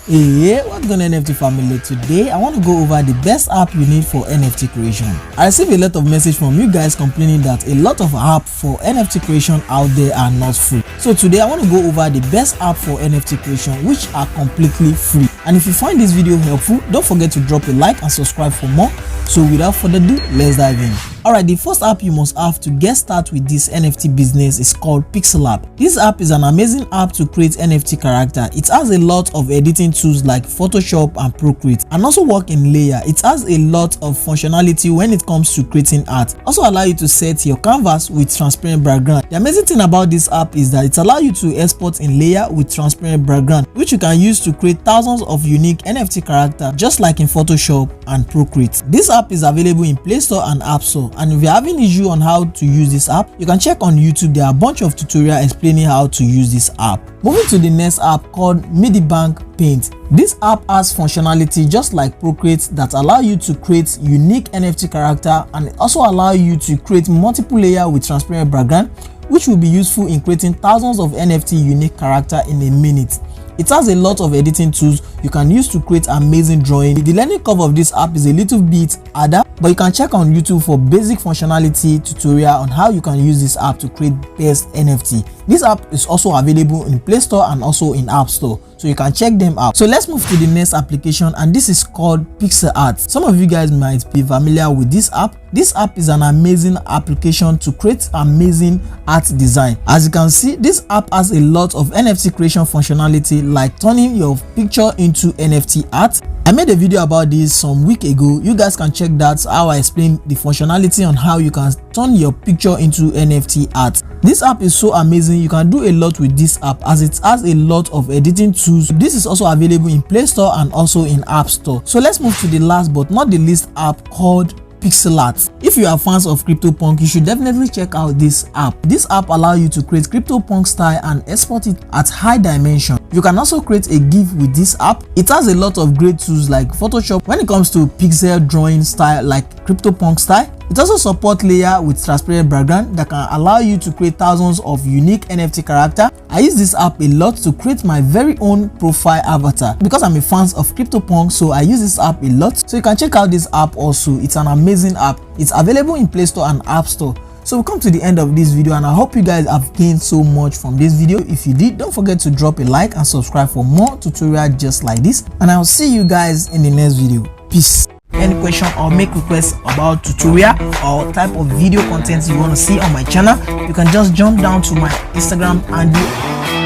Hey, what's going on, NFT family? Today I want to go over the best app you need for NFT creation. I received a lot of message from you guys complaining that a lot of apps for NFT creation out there are not free. So today I want to go over the best app for NFT creation which are completely free. And if you find this video helpful, don't forget to drop a like and subscribe for more. So without further ado, let's dive in. Alright, the first app you must have to get started with this NFT business is called Pixel App. This app is an amazing app to create NFT character. It has a lot of editing tools like Photoshop and Procreate, and also work in layer. It has a lot of functionality when it comes to creating art. Also allow you to set your canvas with transparent background. The amazing thing about this app is that it allows you to export in layer with transparent background, which you can use to create thousands of unique NFT character just like in Photoshop and Procreate. This app is available in Play Store and App Store. And if you're having issue on how to use this app, you can check on YouTube. There are a bunch of tutorials explaining how to use this app. Moving to the next app called Bank Paint. This app has functionality just like Procreate that allow you to create unique NFT character and also allow you to create multiple layers with transparent background, which will be useful in creating thousands of NFT unique character in a minute. It has a lot of editing tools you can use to create amazing drawing. The learning curve of this app is a little bit harder, but you can check on YouTube for basic functionality tutorial on how you can use this app to create best NFT. This app is also available in Play Store and also in App Store, so you can check them out. So let's move to the next application, and this is called Pixel Art. Some of you guys might be familiar with this app. This app is an amazing application to create amazing art design. As you can see, this app has a lot of NFT creation functionality like turning your picture into NFT art. I made a video about this some week ago. You guys can check that, how I explain the functionality on how you can turn your picture into NFT art. This app is so amazing. You can do a lot with this app as it has a lot of editing tools. This is also available in Play Store and also in App Store. So let's move to the last but not the least app called Pixel Art. If you are fans of CryptoPunk, you should definitely check out this app. This app allows you to create CryptoPunk style and export it at high dimension. You can also create a GIF with this app. It has a lot of great tools like Photoshop when it comes to pixel drawing style like CryptoPunk style. It also supports layer with transparent background that can allow you to create thousands of unique NFT character. I use this app a lot to create my very own profile avatar because I'm a fan of CryptoPunk, so I use this app a lot. So you can check out this app also. It's an amazing app. It's available in Play Store and App Store. So we come to the end of this video, and I hope you guys have gained so much from this video. If you did, don't forget to drop a like and subscribe for more tutorials just like this, and I'll see you guys in the next video. Peace. Any question or make requests about tutorial or type of video content you want to see on my channel, you can just jump down to my Instagram handle